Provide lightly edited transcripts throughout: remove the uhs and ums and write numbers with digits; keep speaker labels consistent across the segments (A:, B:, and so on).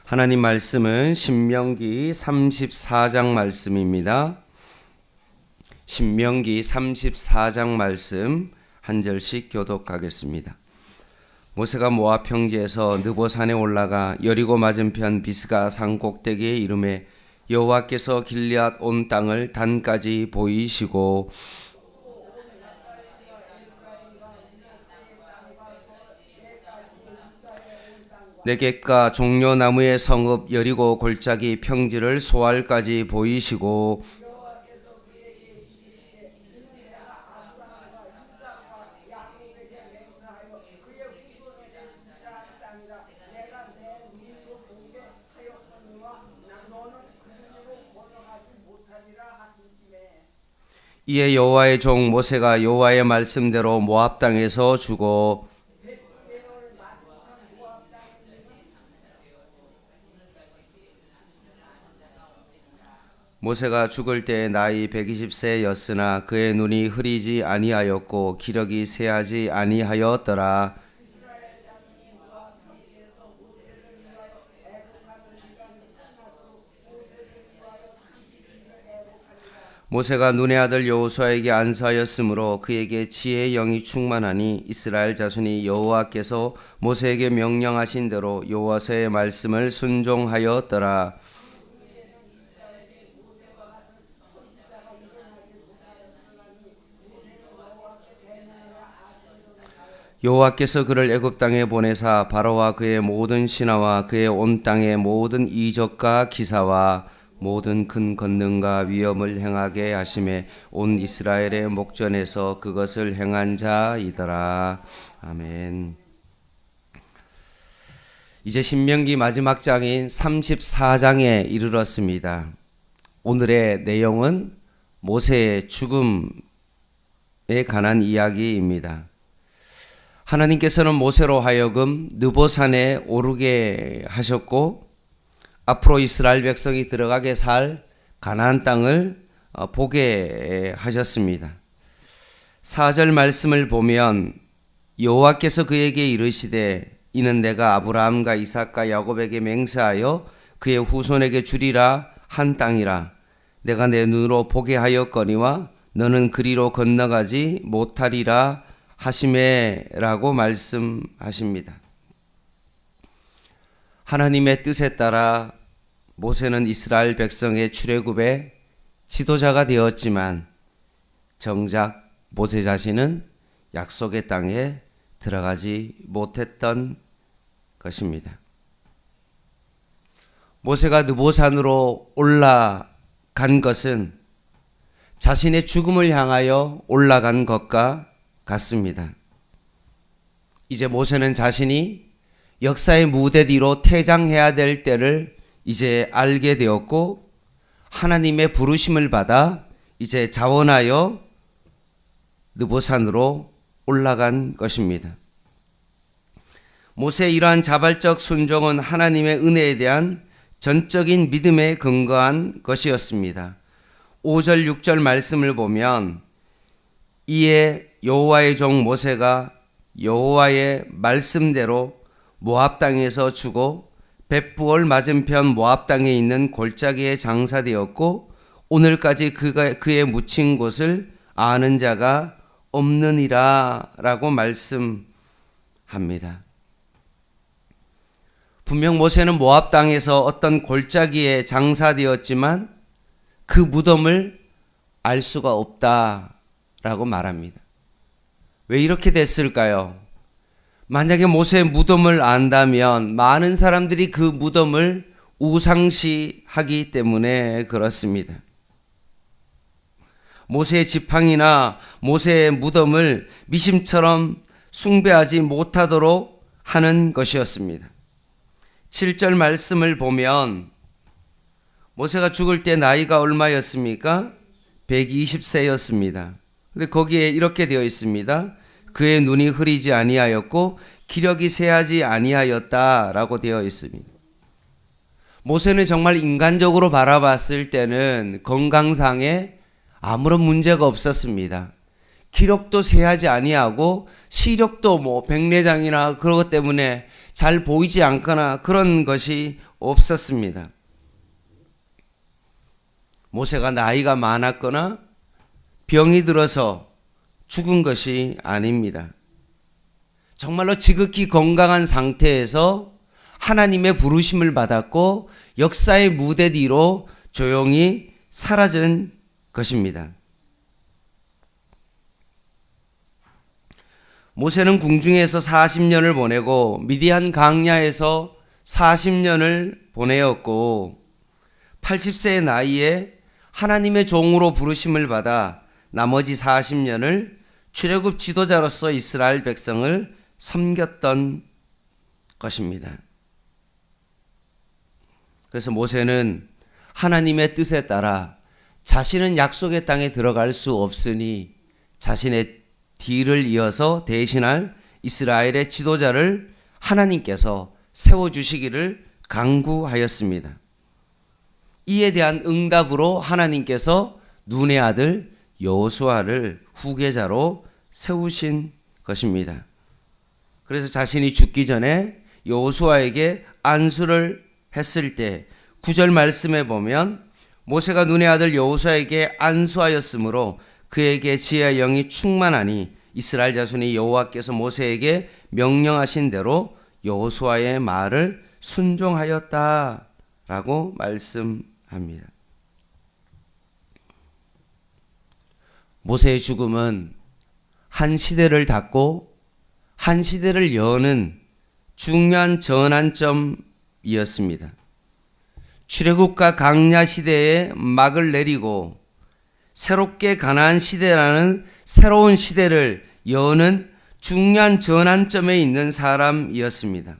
A: 하나님 말씀은 신명기 34장 말씀입니다. 신명기 34장 말씀 한 절씩 교독하겠습니다. 모세가 모압 평지에서 느보산에 올라가 여리고 맞은편 비스가 산 꼭대기에 이르매 여호와께서 길앗 온 땅을 단까지 보이시고 네겝과 종려나무의 성읍 여리고 골짜기 평지를 소알까지 보이시고 이에 여호와의 종 모세가 여호와의 말씀대로 모압 땅에서 죽어 모세가 죽을 때 나이 120세였으나 그의 눈이 흐리지 아니하였고 기력이 쇠하지 아니하였더라. 모세가 눈의 아들 여호수아에게 안수하였으므로 그에게 지혜의 영이 충만하니 이스라엘 자손이 여호와께서 모세에게 명령하신 대로 여호와의 말씀을 순종하였더라. 여호와께서 그를 애굽 땅에 보내사 바로와 그의 모든 신하와 그의 온 땅의 모든 이적과 기사와 모든 큰 권능과 위엄을 행하게 하심에 온 이스라엘의 목전에서 그것을 행한 자이더라. 아멘. 이제 신명기 마지막 장인 34장에 이르렀습니다. 오늘의 내용은 모세의 죽음에 관한 이야기입니다. 하나님께서는 모세로 하여금 느보산에 오르게 하셨고 앞으로 이스라엘 백성이 들어가게 살 가나안 땅을 보게 하셨습니다. 4절 말씀을 보면 여호와께서 그에게 이르시되 이는 내가 아브라함과 이삭과 야곱에게 맹세하여 그의 후손에게 주리라 한 땅이라. 내가 내 눈으로 보게 하였거니와 너는 그리로 건너가지 못하리라 하시매라고 말씀하십니다. 하나님의 뜻에 따라 모세는 이스라엘 백성의 출애굽의 지도자가 되었지만 정작 모세 자신은 약속의 땅에 들어가지 못했던 것입니다. 모세가 느보산으로 올라간 것은 자신의 죽음을 향하여 올라간 것과 같습니다. 이제 모세는 자신이 역사의 무대 뒤로 퇴장해야 될 때를 이제 알게 되었고 하나님의 부르심을 받아 이제 자원하여 느보산으로 올라간 것입니다. 모세의 이러한 자발적 순종은 하나님의 은혜에 대한 전적인 믿음에 근거한 것이었습니다. 5절 6절 말씀을 보면 이에 여호와의 종 모세가 여호와의 말씀대로 모압 땅에서 죽어 벳부올 맞은편 모압 땅에 있는 골짜기에 장사되었고 오늘까지 그의 묻힌 곳을 아는 자가 없느니라 라고 말씀합니다. 분명 모세는 모압 땅에서 어떤 골짜기에 장사되었지만 그 무덤을 알 수가 없다라고 말합니다. 왜 이렇게 됐을까요? 만약에 모세의 무덤을 안다면 많은 사람들이 그 무덤을 우상시하기 때문에 그렇습니다. 모세의 지팡이나 모세의 무덤을 미심처럼 숭배하지 못하도록 하는 것이었습니다. 7절 말씀을 보면 모세가 죽을 때 나이가 얼마였습니까? 120세였습니다. 근데 거기에 이렇게 되어 있습니다. 그의 눈이 흐리지 아니하였고 기력이 쇠하지 아니하였다라고 되어 있습니다. 모세는 정말 인간적으로 바라봤을 때는 건강상에 아무런 문제가 없었습니다. 기력도 세하지 아니하고 시력도 뭐 백내장이나 그런 것 때문에 잘 보이지 않거나 그런 것이 없었습니다. 모세가 나이가 많았거나 병이 들어서 죽은 것이 아닙니다. 정말로 지극히 건강한 상태에서 하나님의 부르심을 받았고 역사의 무대 뒤로 조용히 사라진 것입니다. 모세는 궁중에서 40년을 보내고 미디안 광야에서 40년을 보내었고 80세의 나이에 하나님의 종으로 부르심을 받아 나머지 40년을 출애굽 지도자로서 이스라엘 백성을 섬겼던 것입니다. 그래서 모세는 하나님의 뜻에 따라 자신은 약속의 땅에 들어갈 수 없으니 자신의 뒤를 이어서 대신할 이스라엘의 지도자를 하나님께서 세워주시기를 간구하였습니다. 이에 대한 응답으로 하나님께서 눈의 아들 여호수아를 후계자로 세우신 것입니다. 그래서 자신이 죽기 전에 여호수아에게 안수를 했을 때 9절 말씀에 보면 모세가 눈의 아들 여호수아에게 안수하였으므로 그에게 지혜의 영이 충만하니 이스라엘 자손이 여호와께서 모세에게 명령하신 대로 여호수아의 말을 순종하였다라고 말씀합니다. 모세의 죽음은 한 시대를 닫고 한 시대를 여는 중요한 전환점이었습니다. 출애굽과 광야 시대에 막을 내리고 새롭게 가나안 시대라는 새로운 시대를 여는 중요한 전환점에 있는 사람이었습니다.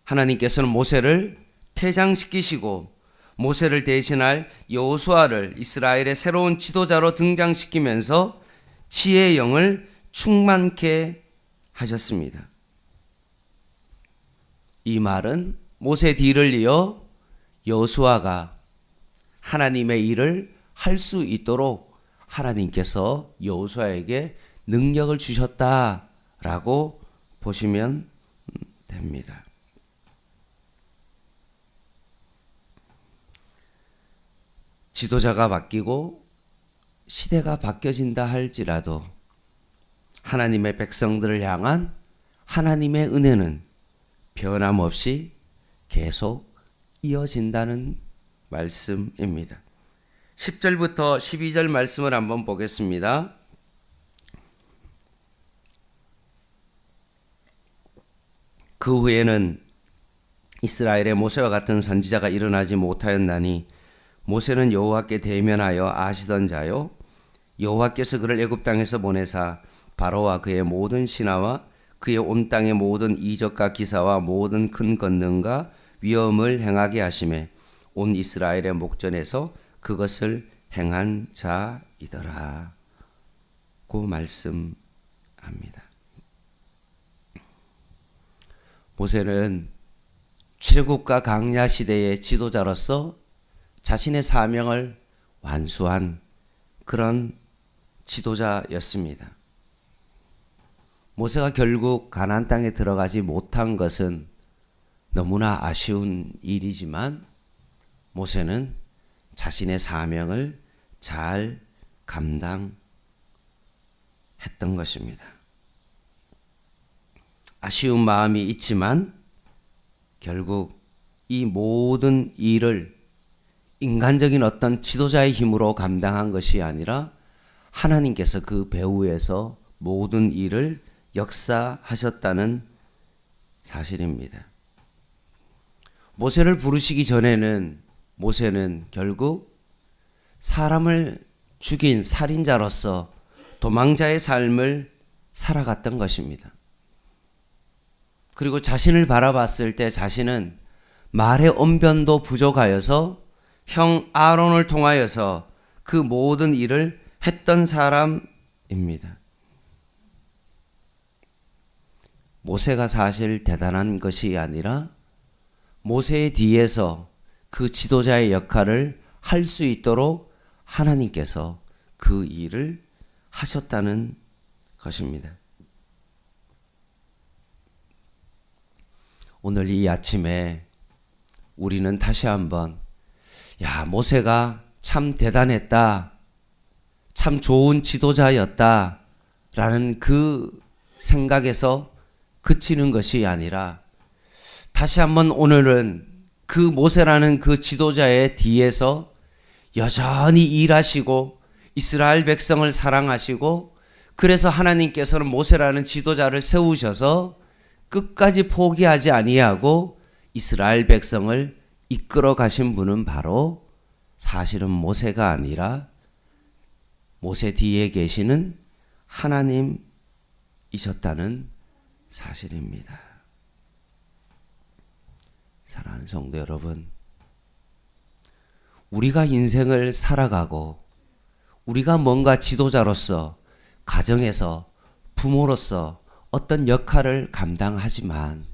A: 하나님께서는 모세를 퇴장시키시고 모세를 대신할 여호수아를 이스라엘의 새로운 지도자로 등장시키면서 지혜의 영을 충만케 하셨습니다. 이 말은 모세 뒤를 이어 여호수아가 하나님의 일을 할 수 있도록 하나님께서 여호수아에게 능력을 주셨다라고 보시면 됩니다. 지도자가 바뀌고 시대가 바뀌어진다 할지라도 하나님의 백성들을 향한 하나님의 은혜는 변함없이 계속 이어진다는 말씀입니다. 10절부터 12절 말씀을 한번 보겠습니다. 그 후에는 이스라엘에 모세와 같은 선지자가 일어나지 못하였나니 모세는 여호와께 대면하여 아시던 자요 여호와께서 그를 애굽 땅에서 보내사 바로와 그의 모든 신하와 그의 온 땅의 모든 이적과 기사와 모든 큰 권능과 위엄을 행하게 하심에 온 이스라엘의 목전에서 그것을 행한 자이더라 고 말씀합니다. 모세는 출애굽과 광야 시대의 지도자로서 자신의 사명을 완수한 그런 지도자였습니다. 모세가 결국 가나안 땅에 들어가지 못한 것은 너무나 아쉬운 일이지만 모세는 자신의 사명을 잘 감당했던 것입니다. 아쉬운 마음이 있지만 결국 이 모든 일을 인간적인 어떤 지도자의 힘으로 감당한 것이 아니라 하나님께서 그 배후에서 모든 일을 역사하셨다는 사실입니다. 모세를 부르시기 전에는 모세는 결국 사람을 죽인 살인자로서 도망자의 삶을 살아갔던 것입니다. 그리고 자신을 바라봤을 때 자신은 말의 언변도 부족하여서 형 아론을 통하여서 그 모든 일을 했던 사람입니다. 모세가 사실 대단한 것이 아니라 모세의 뒤에서 그 지도자의 역할을 할 수 있도록 하나님께서 그 일을 하셨다는 것입니다. 오늘 이 아침에 우리는 다시 한번 모세가 참 대단했다, 참 좋은 지도자였다 라는 그 생각에서 그치는 것이 아니라 다시 한번 오늘은 그 모세라는 그 지도자의 뒤에서 여전히 일하시고 이스라엘 백성을 사랑하시고, 그래서 하나님께서는 모세라는 지도자를 세우셔서 끝까지 포기하지 아니하고 이스라엘 백성을 이끌어 가신 분은 바로 사실은 모세가 아니라 모세 뒤에 계시는 하나님이셨다는 사실입니다. 사랑하는 성도 여러분, 우리가 인생을 살아가고 우리가 뭔가 지도자로서, 가정에서, 부모로서 어떤 역할을 감당하지만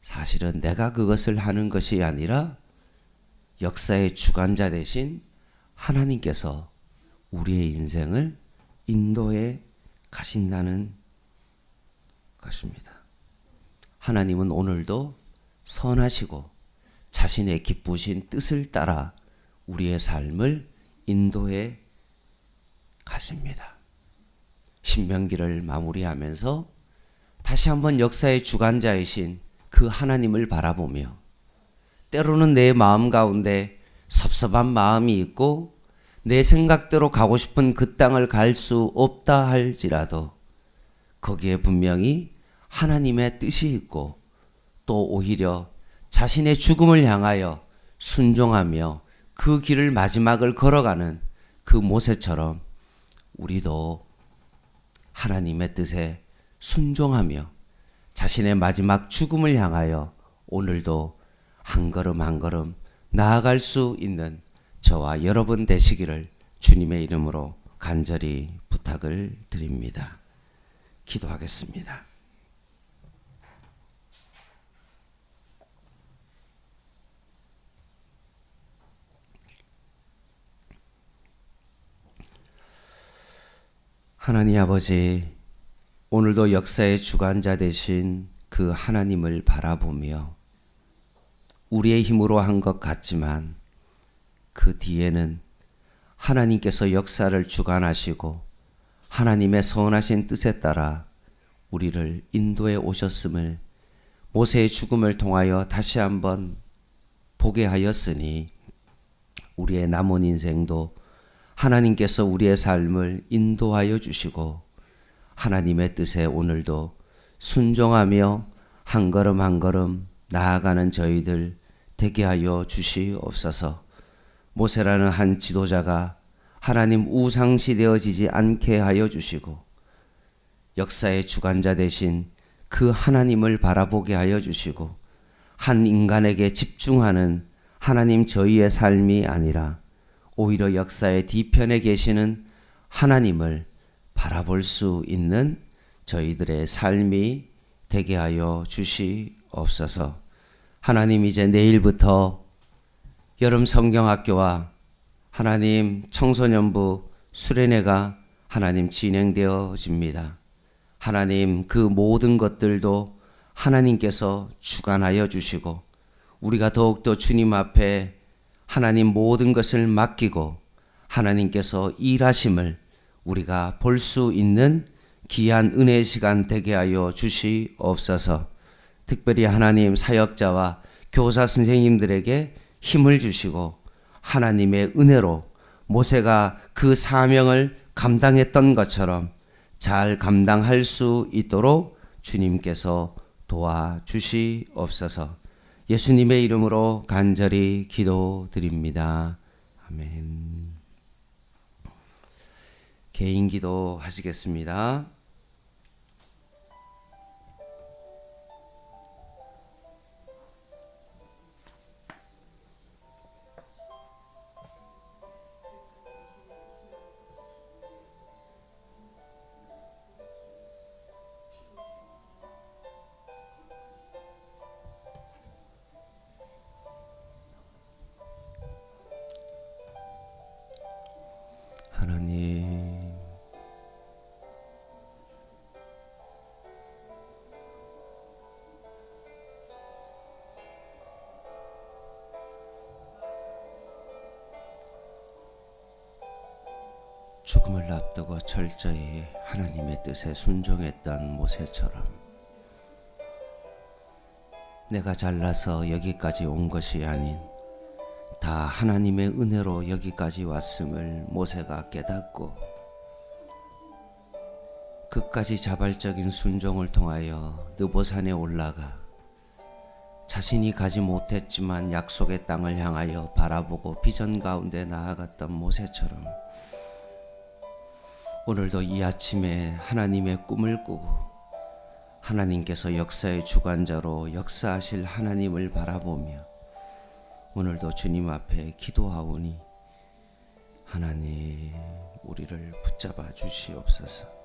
A: 사실은 내가 그것을 하는 것이 아니라 역사의 주관자 되신 하나님께서 우리의 인생을 인도해 가신다는 것입니다. 하나님은 오늘도 선하시고 자신의 기쁘신 뜻을 따라 우리의 삶을 인도해 가십니다. 신명기를 마무리하면서 다시 한번 역사의 주관자이신 그 하나님을 바라보며, 때로는 내 마음 가운데 섭섭한 마음이 있고 내 생각대로 가고 싶은 그 땅을 갈 수 없다 할지라도 거기에 분명히 하나님의 뜻이 있고, 또 오히려 자신의 죽음을 향하여 순종하며 그 길을 마지막을 걸어가는 그 모세처럼 우리도 하나님의 뜻에 순종하며 자신의 마지막 죽음을 향하여 오늘도 한 걸음 한 걸음 나아갈 수 있는 저와 여러분 되시기를 주님의 이름으로 간절히 부탁을 드립니다. 기도하겠습니다. 하나님 아버지, 오늘도 역사의 주관자 되신 그 하나님을 바라보며 우리의 힘으로 한 것 같지만 그 뒤에는 하나님께서 역사를 주관하시고 하나님의 선하신 뜻에 따라 우리를 인도해 오셨음을 모세의 죽음을 통하여 다시 한번 보게 하였으니, 우리의 남은 인생도 하나님께서 우리의 삶을 인도하여 주시고 하나님의 뜻에 오늘도 순종하며 한 걸음 한 걸음 나아가는 저희들 되게 하여 주시옵소서. 모세라는 한 지도자가 하나님 우상시 되어지지 않게 하여 주시고 역사의 주관자 되신 그 하나님을 바라보게 하여 주시고, 한 인간에게 집중하는 하나님 저희의 삶이 아니라 오히려 역사의 뒤편에 계시는 하나님을 바라볼 수 있는 저희들의 삶이 되게 하여 주시옵소서. 하나님, 이제 내일부터 여름 성경학교와 하나님 청소년부 수련회가 하나님 진행되어집니다. 하나님, 그 모든 것들도 하나님께서 주관하여 주시고 우리가 더욱더 주님 앞에 하나님 모든 것을 맡기고 하나님께서 일하심을 우리가 볼 수 있는 귀한 은혜의 시간 되게 하여 주시옵소서. 특별히 하나님 사역자와 교사 선생님들에게 힘을 주시고 하나님의 은혜로 모세가 그 사명을 감당했던 것처럼 잘 감당할 수 있도록 주님께서 도와주시옵소서. 예수님의 이름으로 간절히 기도드립니다. 아멘. 개인 기도 하시겠습니다. 하나님, 죽음을 앞두고 철저히 하나님의 뜻에 순종했던 모세처럼 내가 잘나서 여기까지 온 것이 아닌 다 하나님의 은혜로 여기까지 왔음을 모세가 깨닫고 끝까지 자발적인 순종을 통하여 느보산에 올라가 자신이 가지 못했지만 약속의 땅을 향하여 바라보고 비전 가운데 나아갔던 모세처럼 오늘도 이 아침에 하나님의 꿈을 꾸고 하나님께서 역사의 주관자로 역사하실 하나님을 바라보며 오늘도 주님 앞에 기도하오니 하나님 우리를 붙잡아 주시옵소서.